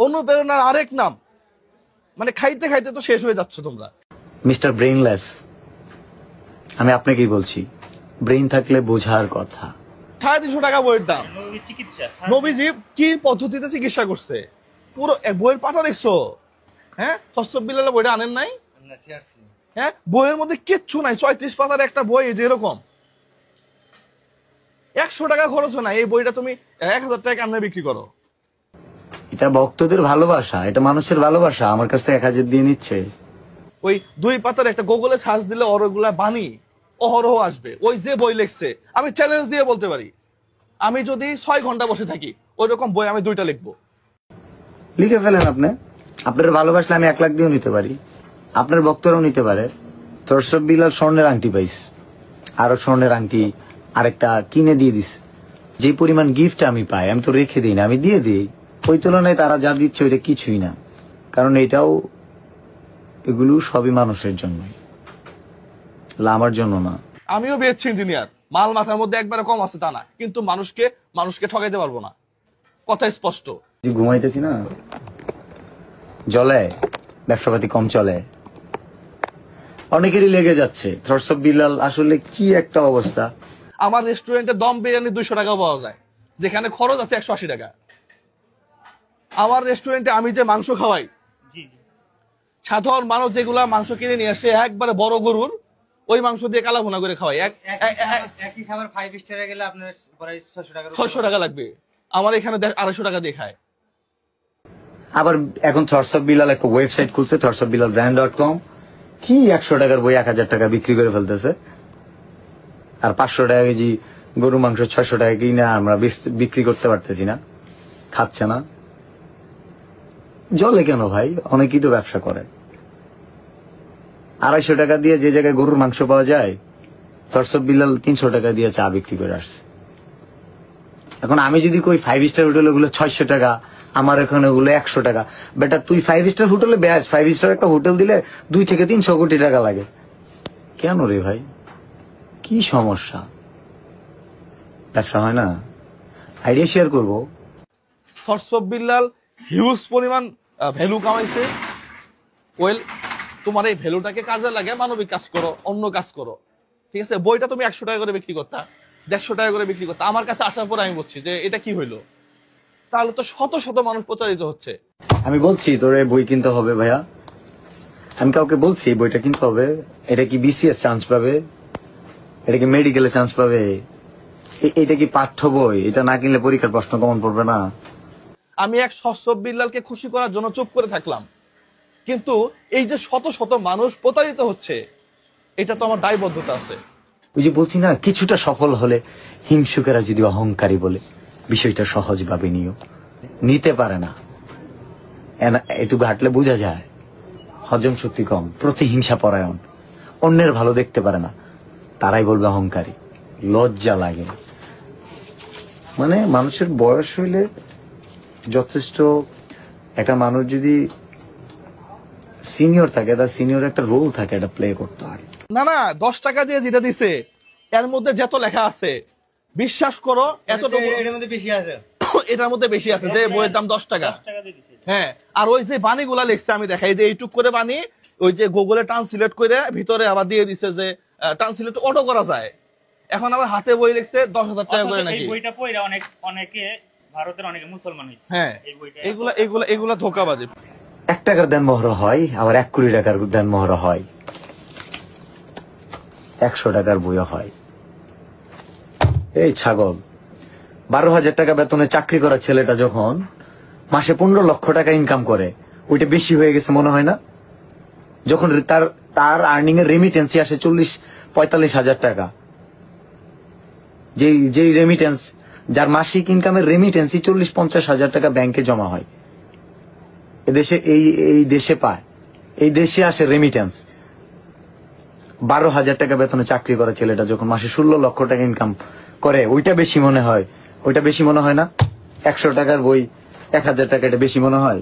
অনুপ্রেরণার আরেক নাম। মানে খাইতে খাইতে তো শেষ হয়ে যাচ্ছ তোমরা। মিস্টার ব্রেইনলেস, আমি আপনাকেই বলছি, ব্রেইন থাকলে বোঝার কথা। 350 টাকা বইয়ের দাম। নবীজি কি পদ্ধতিতে চিকিৎসা করছে পুরো বইয়ের পাতা দেখছো? হ্যাঁ, সস্ত বিলালে বইটা আনেন নাই? হ্যাঁ, বইয়ের মধ্যে কিচ্ছু নাই, 34 পাতার একটা বই যে এরকম। 100 টাকা খরচ হয় না, এই বইটা তুমি 1000 টাকা কেমনে বিক্রি করো? এটা ভক্তদের ভালোবাসা, এটা মানুষের ভালোবাসা। আমার কাছ থেকে 1000 দিয়ে নিচ্ছে। ওই 2 পাতার একটা গুগলে সার্চ দিলে ওরগুলা বাণী অহরহ আসবে। ওই যে বই লিখছে, আমি চ্যালেঞ্জ দিয়ে বলতে পারি, আমি যদি 6 ঘন্টা বসে থাকি ওই রকম বই আমি 2টা লিখবো। লিখে ফেলেন আপনি। আপনার ভালোবাসলে আমি 1 লাখ দিয়েও নিতে পারি, আপনার ভক্তরাও নিতে পারে। তোরসব বিলাল স্বর্ণের আংটি পাইস, আরো স্বর্ণের আংটি আরেকটা কিনে দিয়ে দিস। যে পরিমাণ গিফট আমি পাই আমি তো রেখে দিই না, আমি দিয়ে দিই। ওই তুলনায় তারা যা দিচ্ছে ওইটা কিছুই না, কারণ এগুলো সবই মানুষের জন্য, আমার জন্য না। আমিও বিএসসি ইঞ্জিনিয়ার, মাল মাথার মধ্যে একবারে কম আছে তা না, কিন্তু মানুষকে ঠকাইতে পারবো না, কথা স্পষ্ট। ঘুমাইতেছি না, জলে ব্যবসাপাতি কম চলে, অনেকেরই লেগে যাচ্ছে। থরসব বিলাল আসলে কি একটা অবস্থা। আমার রেস্টুরেন্টে দম বিরিয়ানি 200 টাকা পাওয়া যায়, যেখানে খরচ আছে 180 টাকা। আমার রেস্টুরেন্টে আমি যে মাংস খাওয়াই, সাধারণ মানুষ যেগুলা মাংস কিনে নিয়ে আসে একবারে বড় গরুর, ওই মাংস দিয়ে কালা ভুনা করে খাওয়াই। একই খাবার 5 স্টারে গেলে আপনার প্রায় 600 টাকা লাগবে, আমার এখানে 250 টাকা দিয়ে খায়। আবার এখন থরসব বিলাল একটা ওয়েবসাইট খুলছে, thorsofbilalbrand.com, কি 100 টাকার বই 1000 টাকা বিক্রি করে ফেলতেছে। আর 500 টাকা কেজি গরু মাংস 600 টাকা কিনা আমরা বিক্রি করতে পারতেছি না, খাচ্ছে না। জলে কেন ভাই? অনেকেই তো ব্যবসা করে। 250 টাকা দিয়ে যে জায়গায় গরুর মাংস পাওয়া যায়, থরসব বিলাল 300 টাকা দিয়ে চা বিক্রি করে আসছে। এখন আমি যদি কই 5 স্টার হোটেল ওগুলো 600 টাকা, আমার এখানে ওগুলো 100 টাকা, বেটা তুই 5 স্টার হোটেলে ব্যাস, 5 স্টার একটা হোটেল দিলে 2 থেকে 300 কোটি টাকা লাগে। কেন রে ভাই, কি সমস্যা? ব্যবসা হয় না? আইডিয়া শেয়ার করবো। থরসব বিলাল হিউজ পরিমাণ ভ্যালু কামাইছে। ওয়েল, তোমার এই ভ্যালুটাকে কাজে লাগে মানবিক কাজ করো, অন্য কাজ করো, ঠিক আছে? বইটা তুমি 100 টাকা করে বিক্রি করতা, 150 টাকা করে বিক্রি করতা। আমার কাছে আসার পর আমি বলছি যে এটা কি হইলো, তাহলে তো শত শত মানুষ প্রচারিত হচ্ছে। আমি বলছি তোরে বই কিনতে হবে ভাইয়া, আমি কাউকে বলছি বইটা কিনতে হবে। এটা কি বিসিএস চান্স পাবে? এটা কি মেডিকেলে চান্স পাবে? এটা কি পাঠ্য বই? এটা না কিনলে পরীক্ষার প্রশ্ন কমন পড়বে না। আমি এক থরসব বিলালকে খুশি করার জন্য চুপ করে থাকলাম, কিন্তু এই যে শত শত মানুষ প্রতারিত হচ্ছে, এটা তো আমার দায়বদ্ধতা আছে। ওই যে বলছি না, কিছুটা সফল হলে হিংসুকেরা যদি অহংকারী বলে বিষয়টা সহজভাবে নিতে পারে না। একটু ঘাটলে বোঝা যায় হজম শক্তি কম, প্রতিহিংসা পরায়ণ, অন্যের ভালো দেখতে পারে না, তারাই বলবে অহংকারী। লজ্জা লাগে। মানে মানুষের বয়স হইলে যথেষ্ট, একটা মানুষ যদি সিনিয়র থাকে, তার সিনিয়র একটা রোল থাকে, এটা প্লে করতে হয়। না 10 টাকা দিয়ে যেটা দিছে এর মধ্যে যত লেখা আছে, বিশ্বাস করো এতটুকু এর মধ্যে বেশি আছে, এটার মধ্যে বেশি আছে। যে বইয়ের দাম 10 টাকা, হ্যাঁ। আর ওই যে বাণীগুলা লিখছে আমি দেখাই, যে এইটুক করে বাণী ওই যে গুগলে ট্রান্সলেট করে ভিতরে আবার দিয়ে দিছে যে ট্রান্সলেট অটো করা যায়। এখন আবার হাতে বই লিখছে 10,000 টাকা করে নাকি। বইটা পড়া অনেকে ভারতের অনেকে মুসলমান হয়েছে। হ্যাঁ, এগুলা ধোঁকাবাজি। 1 টাকার দেন মহর হয়, আবার 1 কোটি টাকার দেন মহর হয়, 100 টাকার বইও হয়। এই ছাগল, 12,000 টাকা বেতনে চাকরি করা ছেলেটা যখন মাসে 15 লক্ষ টাকা ইনকাম করে, ওইটা বেশি হয়ে গেছে মনে হয় না? যখন তার আর্নিং এর রেমিটেন্সই আসে 40-45 হাজার টাকা, যেই রেমিটেন্স, যার মাসিক ইনকামের রেমিটেন্সই 40-50 হাজার টাকা ব্যাংকে জমা হয়, এদেশে এই দেশে পায়, এই দেশে আসে রেমিটেন্স। 12,000 টাকা বেতনে চাকরি করা ছেলেটা যখন মাসে 16 লক্ষ টাকা ইনকাম করে, ওইটা বেশি মনে হয়? ওইটা বেশি মনে হয় না? 100 টাকার বই 1,000 টাকা, এটা বেশি মনে হয়?